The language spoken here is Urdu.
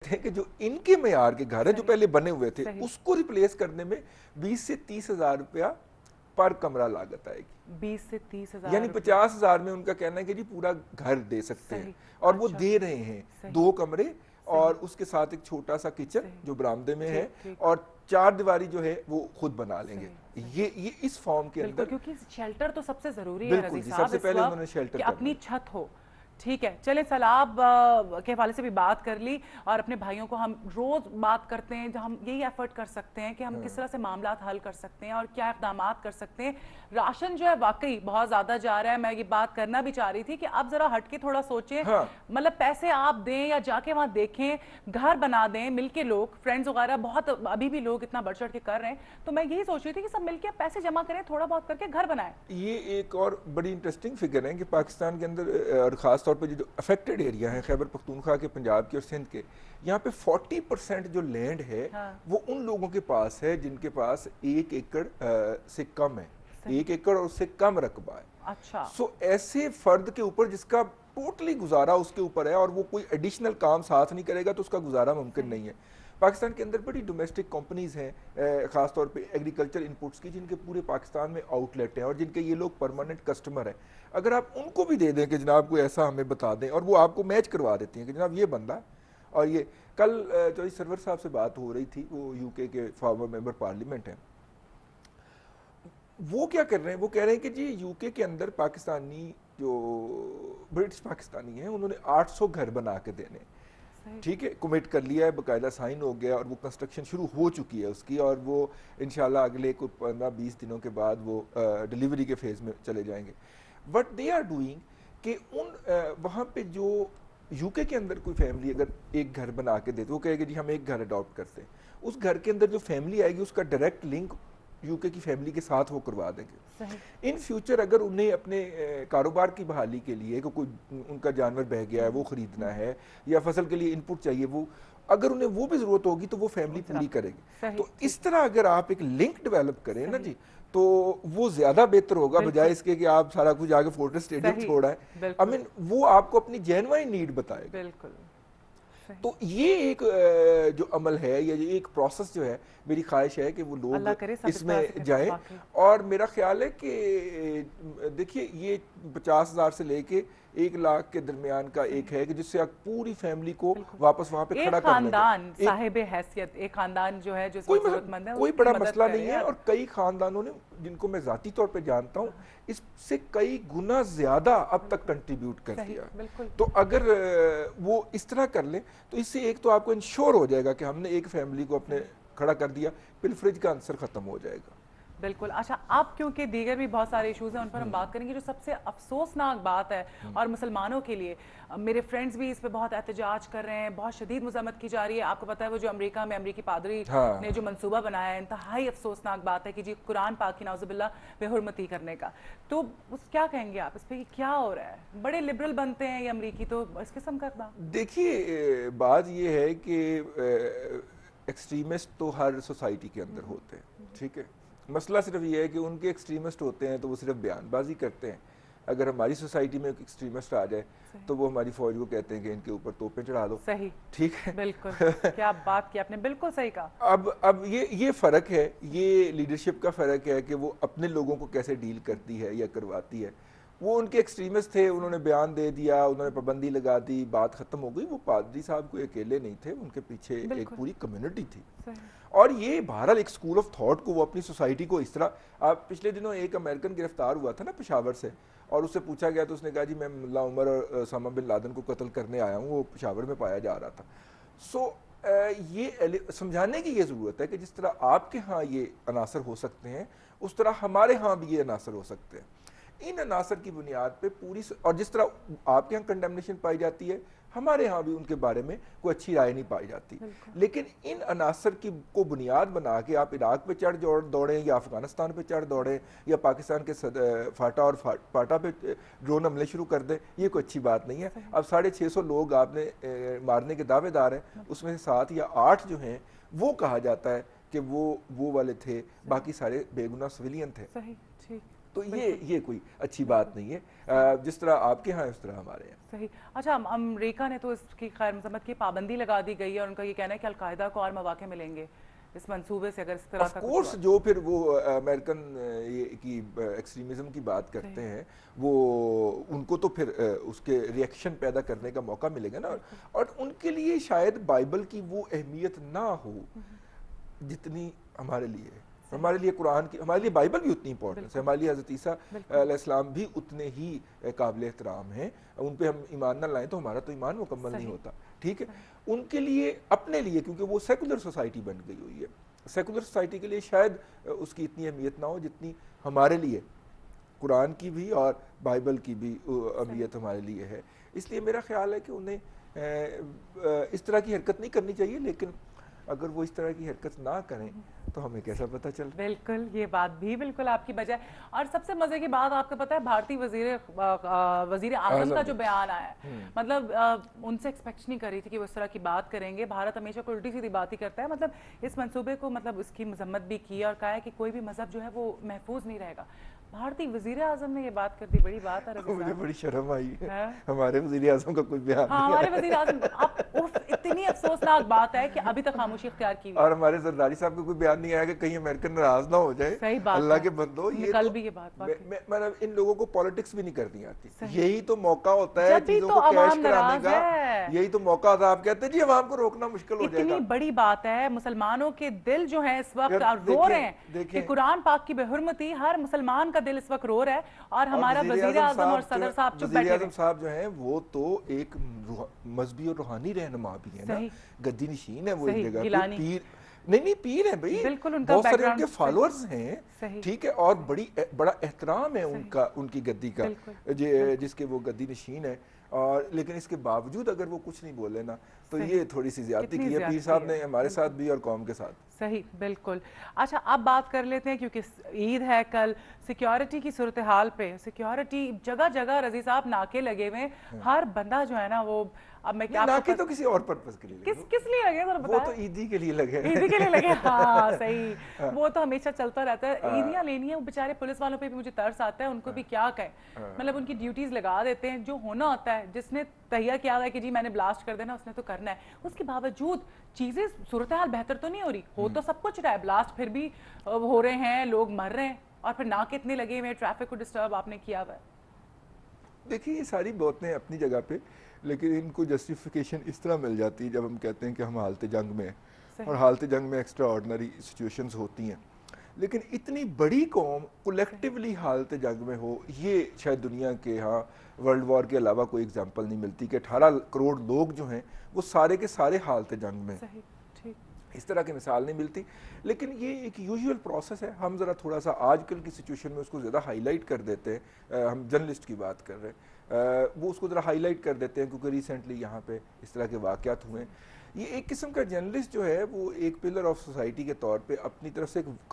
کہتے ہیں کہ جو ان کے معیار کے گھر ہیں جو پہلے بنے ہوئے تھے اس کو ریپلیس کرنے میں 20 سے 30,000 روپیہ پر کمرہ لاگت آئے گی. 20 سے 30,000 یعنی 50,000 میں ان کا کہنا ہے کہ جی پورا گھر دے سکتے ہیں, اور وہ دے رہے ہیں 2 کمرے اور اس کے ساتھ ایک چھوٹا سا کچن جو برآمدے میں ہے, اور 4 دیواری جو ہے وہ خود بنا لیں گے. یہ اس فارم کے اندر, کیونکہ شیلٹر تو سب سے ضروری ہے بالکل رضی سب سے پہلے انہوں نے صاحب, شیلٹر کہ اپنی چھت ہو. ٹھیک ہے, چلیں سیلاب کے حوالے سے بھی بات کر لی, اور اپنے بھائیوں کو ہم روز بات کرتے ہیں جو ہم یہی ایفرٹ کر سکتے ہیں کہ ہم کس طرح سے معاملات حل کر سکتے ہیں اور کیا اقدامات کر سکتے ہیں. راشن جو ہے واقعی بہت زیادہ جا رہا ہے, میں یہ بات کرنا بھی چاہ رہی تھی کہ آپ ذرا ہٹ کے تھوڑا سوچیں, مطلب پیسے آپ دیں یا جا کے وہاں دیکھیں, گھر بنا دیں مل کے, لوگ فرینڈز وغیرہ بہت ابھی بھی لوگ اتنا بڑھ چڑھ کے کر رہے ہیں, تو میں یہی سوچ رہی تھی کہ سب مل کے پیسے جمع کریں, تھوڑا بہت کر کے گھر بنائیں. یہ ایک اور بڑی انٹرسٹنگ فگر ہے کہ پاکستان کے اندر, اور خاص طور پہ جو افیکٹڈ ایریا ہیں خیبر پختونخوا کے, پنجاب کے اور سندھ کے, یہاں پہ 40% جو لینڈ ہے وہ ان لوگوں کے پاس ہے جن کے پاس 1 ایکڑ سے کم ہے, 1 ایکڑ اور اس سے کم رقبہ ہے. اچھا, سو ایسے فرد کے اوپر جس کا ٹوٹلی گزارا اس کے اوپر ہے اور وہ کوئی ایڈیشنل کام ساتھ نہیں کرے گا تو اس کا گزارا ممکن نہیں ہے. پاکستان کے اندر بڑی ڈومیسٹک کمپنیز ہیں خاص طور پہ ایگریکلچر انپوٹس کی, جن کے پورے پاکستان میں آؤٹ لیٹ ہیں اور جن کے یہ لوگ پرماننٹ کسٹمر ہیں. اگر آپ ان کو بھی دے دیں کہ جناب کوئی ایسا ہمیں بتا دیں, اور وہ آپ کو میچ کروا دیتی ہیں کہ جناب یہ بندہ, اور یہ کل چوہدری سرور صاحب سے بات ہو رہی تھی, وہ یو کے فارمر ممبر پارلیمنٹ ہیں, وہ کیا کر رہے ہیں, وہ کہہ رہے ہیں کہ جی یو کے اندر پاکستانی جو برٹش پاکستانی ہیں انہوں نے 800 گھر بنا کے دینے, ٹھیک ہے, کمٹ کر لیا ہے, باقاعدہ سائن ہو گیا اور وہ کنسٹرکشن شروع ہو چکی ہے اس کی, اور وہ انشاءاللہ اگلے کوئی 15-20 دنوں کے بعد وہ ڈیلیوری کے فیز میں چلے جائیں گے. وٹ دے آر ڈوئنگ کہ وہاں پہ جو یو کے اندر کوئی فیملی اگر ایک گھر بنا کے دیتے, وہ کہے گا جی ہم ایک گھر اڈاپٹ کرتے ہیں, اس گھر کے اندر جو فیملی آئے گی اس کا ڈائریکٹ لنک یو کے کی فیملی کے ساتھ وہ کروا دیں گے. ان فیوچر اگر انہیں اپنے کاروبار کی بحالی کے لیے کہ کوئی ان کا جانور بہ گیا ہے وہ خریدنا ہے, یا فصل کے لیے ان پٹ چاہیے, وہ اگر انہیں وہ بھی ضرورت ہوگی تو وہ فیملی پوری کرے گی. تو اس طرح اگر آپ ایک لنک ڈیولپ کریں نا جی, تو وہ زیادہ بہتر ہوگا بجائے اس کے کہ آپ سارا کچھ آگے فورٹریس اسٹیڈیم چھوڑا ہے. I mean وہ آپ کو اپنی جینوائن نیڈ بتائے گا. بالکل. تو یہ ایک جو عمل ہے یا ایک پروسیس جو ہے, میری خواہش ہے کہ وہ لوگ اس میں جائیں. اور میرا خیال ہے کہ دیکھیے یہ 50,000 سے لے کے 1 لاکھ کے درمیان کا ایک ہے کہ جس سے آپ پوری فیملی کو واپس وہاں پہ کھڑا کر لیں گے. ایک خاندان صاحب حیثیت, ایک خاندان جو ہے جو ضرورت مند ہے, کوئی بڑا مسئلہ نہیں ہے, اور کئی خاندانوں نے جن کو میں ذاتی طور پہ جانتا ہوں اس سے کئی گنا زیادہ اب تک کنٹریبیوٹ کر دیا. تو اگر وہ اس طرح کر لیں تو اس سے ایک تو آپ کو انشور ہو جائے گا کہ ہم نے ایک فیملی کو اپنے کھڑا کر دیا, پلفریج کا عنصر ختم ہو جائے گا. بالکل. اچھا, اب کیونکہ دیگر بھی بہت سارے ایشوز ہیں ان پر ہم بات کریں گے, جو سب سے افسوسناک بات ہے اور مسلمانوں کے لیے, میرے فرینڈز بھی اس پہ بہت احتجاج کر رہے ہیں, بہت شدید مذمت کی جا رہی ہے. آپ کو پتہ ہے وہ جو امریکہ میں امریکی پادری نے جو منصوبہ بنایا ہے, انتہائی افسوسناک بات ہے کہ جی قرآن پاک کی نعوذ باللہ بے حرمتی کرنے کا. تو کیا کہیں گے آپ اس پہ, کیا ہو رہا ہے؟ بڑے لبرل بنتے ہیں یہ امریکی, تو اس قسم کا اقدام. دیکھیے بات یہ ہے کہ ایکسٹریمسٹ تو ہر سوسائٹی کے اندر ہوتے ہیں, ٹھیک ہے. مسئلہ صرف یہ ہے کہ ان کے ایکسٹریمسٹ ہوتے ہیں تو وہ صرف بیان بازی کرتے ہیں. اگر ہماری سوسائٹی میں ایکسٹریمسٹ آ جائے تو وہ ہماری فوج کو کہتے ہیں کہ ان کے اوپر توپیں چڑھا دو. صحیح, ٹھیک ہے, بالکل, کیا بات کی آپ نے, بالکل صحیح کہا. اب یہ فرق ہے, یہ لیڈرشپ کا فرق ہے کہ وہ اپنے لوگوں کو کیسے ڈیل کرتی ہے یا کرواتی ہے. وہ ان کے ایکسٹریمسٹ تھے, انہوں نے بیان دے دیا, انہوں نے پابندی لگا دی, بات ختم ہو گئی. وہ پادری صاحب کوئی اکیلے نہیں تھے, ان کے پیچھے ایک پوری کمیونٹی تھی. اور یہ بہرحال ایک اسکول آف تھاٹ کو وہ اپنی سوسائٹی کو اس طرح, آپ پچھلے دنوں ایک امریکن گرفتار ہوا تھا نا پشاور سے, اور اس سے پوچھا گیا تو اس نے کہا جی میں ملا عمر اور اسامہ بن لادن کو قتل کرنے آیا ہوں, وہ پشاور میں پایا جا رہا تھا. سو یہ سمجھانے کی یہ ضرورت ہے کہ جس طرح آپ کے ہاں یہ عناصر ہو سکتے ہیں اس طرح ہمارے ہاں بھی یہ عناصر ہو سکتے ہیں. ان عناصر کی بنیاد پہ پوری, اور جس طرح آپ کے ہاں کنڈیمنیشن پائی جاتی ہے ہمارے ہاں بھی ان کے بارے میں کوئی اچھی رائے نہیں پائی جاتی. لیکن ان عناصر کی کو بنیاد بنا کے آپ عراق پہ چڑھ دوڑیں یا افغانستان پہ چڑھ دوڑیں یا پاکستان کے فاٹا اور پاٹا پہ ڈرون حملے شروع کر دیں, یہ کوئی اچھی بات نہیں ہے. اب 650 لوگ آپ نے مارنے کے دعوے دار ہیں, اس میں سے 7 یا 8 جو ہیں وہ کہا جاتا ہے کہ وہ والے تھے, باقی سارے بے گناہ سویلین تھے. تو یہ کوئی اچھی بات نہیں ہے. جس طرح آپ کے ہاں اس طرح ہمارے یہاں. صحیح. اچھا امریکہ نے تو اس کی خیر مذمت کی پابندی لگا دی گئی ہے اور ان کا یہ کہنا ہے کہ القاعدہ کو اور مواقع ملیں گے اس منصوبے سے اگر اس طرح کا کورس جو پھر وہ امریکن کی ایکسٹریمزم کی بات کرتے ہیں وہ ان کو تو پھر اس کے ریئیکشن پیدا کرنے کا موقع ملے گا نا, اور ان کے لیے شاید بائبل کی وہ اہمیت نہ ہو جتنی ہمارے لیے ہے. ہمارے لیے قرآن کی, ہمارے لیے بائبل بھی اتنی امپورٹنس ہے, ہمارے لیے حضرت عیسیٰ علیہ السلام بھی اتنے ہی قابل احترام ہیں. ان پہ ہم ایمان نہ لائیں تو ہمارا تو ایمان مکمل نہیں ہوتا. ٹھیک ہے, ان کے لیے اپنے لیے کیونکہ وہ سیکولر سوسائٹی بن گئی ہوئی ہے, سیکولر سوسائٹی کے لیے شاید اس کی اتنی اہمیت نہ ہو جتنی ہمارے لیے قرآن کی بھی اور بائبل کی بھی اہمیت ہمارے لیے ہے. اس لیے میرا خیال ہے کہ انہیں اس طرح کی حرکت نہیں کرنی چاہیے, لیکن اگر وہ اس طرح کی حرکت نہ کریں تو ہمیں کیسا پتہ چل. بالکل, یہ بات بھی بالکل آپ کی وجہ ہے. اور سب سے مزے کی بات آپ کو پتہ ہے بھارتی وزیر اعظم کا جو بیان آیا ہے, مطلب ان سے ایکسپیکٹ نہیں کر رہی تھی کہ وہ اس طرح کی بات کریں گے. بھارت ہمیشہ کوئی الٹی سیدھی بات ہی کرتا ہے. مطلب اس منصوبے کو مطلب اس کی مذمت بھی کی اور کہا ہے کہ کوئی بھی مذہب جو ہے وہ محفوظ نہیں رہے گا. بھارتی وزیر اعظم نے یہ بات کر دی, بڑی بات ہے. مجھے بڑی شرم آئی ہے, ہمارے وزیر اعظم کا کوئی بیان نہیں. ہمارے وزیر اعظم اتنی افسوسناک بات ہے کہ ابھی تک خاموشی اختیار کی. اور ہمارے زرداری صاحب کا کوئی بیان نہیں آیا کہ کہیں امریکن ناراض نہ ہو جائے. اللہ کے بندو, کل بھی یہ بات مطلب ان لوگوں کو پالیٹکس بھی نہیں کرنی آتی. یہی تو موقع ہوتا ہے چیزوں کو کیش کرانے کا, یہی تو موقع ہوتا ہے. آپ کہتے ہیں جی عوام کو روکنا مشکل ہو جائے گا. اتنی بڑی بات ہے, مسلمانوں کے دل جو ہیں اس وقت رو رہے ہیں کہ قرآن پاک کی بے حرمتی, ہر مسلمان کا دل اس وقت رو رہا ہے. اور ہمارا وزیر اعظم اور صدر صاحب چپ بیٹھے. وزیر اعظم صاحب جو ہیں وہ تو ایک مذہبی اور روحانی رہنما بھی ہیں نا, گدی نشین ہے وہ ایک جگہ پہ, پیر نہیں پیر ہیں بھائی, بہت سارے ان کے فالوورز ہیں. ٹھیک ہے, اور بڑا احترام ہے ان کی گدی کا, جس کے وہ گدی نشین ہے. اور لیکن اس کے باوجود اگر وہ کچھ نہیں بولے نا تو یہ تھوڑی سی زیادتی کی ہے پیر صاحب نے ہمارے ساتھ بھی اور قوم کے ساتھ. صحیح, بالکل. اچھا اب بات کر لیتے ہیں کیونکہ عید ہے کل, سیکیورٹی کی صورتحال پہ. سیکیورٹی جگہ جگہ رضی صاحب ناکے لگے ہوئے, ہر بندہ جو ہے نا وہ, اب میں کیا ناکے تو کسی اور پرپس کے لیے لگے, کس لیے لگے ذرا بتائیں. وہ تو عیدی کے لیے لگے, عیدی کے لیے لگے. ہاں صحیح, وہ تو ہمیشہ چلتا رہتا ہے. عیدیاں لینی ہیں, وہ بیچارے پولیس والوں پہ بھی مجھے ترس آتا ہے, ان کو بھی کیا کہیں. مطلب ان کی ڈیوٹیز لگا دیتے ہیں, جو ہونا ہوتا ہے, جس نے تہیہ کیا ہوا ہے کہ جی میں نے بلاسٹ کر دینا, اس نے تو کرنا ہے. اس کے باوجود چیزیں صورتحال بہتر تو نہیں ہو رہی, ہو تو سب کچھ رہا ہے, بلاسٹ پھر بھی ہو رہے ہیں, لوگ مر رہے ہیں, اور پھر ناکے اتنے لگے ہوئے, ٹریفک کو ڈسٹرب آپ نے کیا ہوا ہے. دیکھیے یہ ساری باتیں اپنی جگہ پہ, لیکن ان کو جسٹیفیکیشن اس طرح مل جاتی ہے جب ہم کہتے ہیں کہ ہم حالت جنگ میں ہیں, اور حالت جنگ میں ایکسٹرا آرڈنری سچویشنز ہوتی ہیں. لیکن اتنی بڑی قوم کولیکٹیولی حالت جنگ میں ہو, یہ شاید دنیا کے ہاں ورلڈ وار کے علاوہ کوئی ایگزامپل نہیں ملتی کہ 18 کروڑ لوگ جو ہیں وہ سارے کے سارے حالت جنگ میں. اس طرح کی مثال نہیں ملتی. لیکن یہ ایک یوزول پروسیس ہے. ہم ذرا تھوڑا سا آج کل کی سچویشن میں اس کو زیادہ ہائی لائٹ کر دیتے ہیں. ہم جرنلسٹ کی بات کر رہے ہیں, وہ اس کو ذرا ہائی لائٹ کر دیتے ہیں کیونکہ ریسنٹلی یہاں پہ اس طرح کے واقعات ہوئے ہیں. یہ ایک قسم کا جرنلسٹ جو ہے وہ ایک پلر آف سوسائٹی کے طور پہ اپنی طرف سے ایک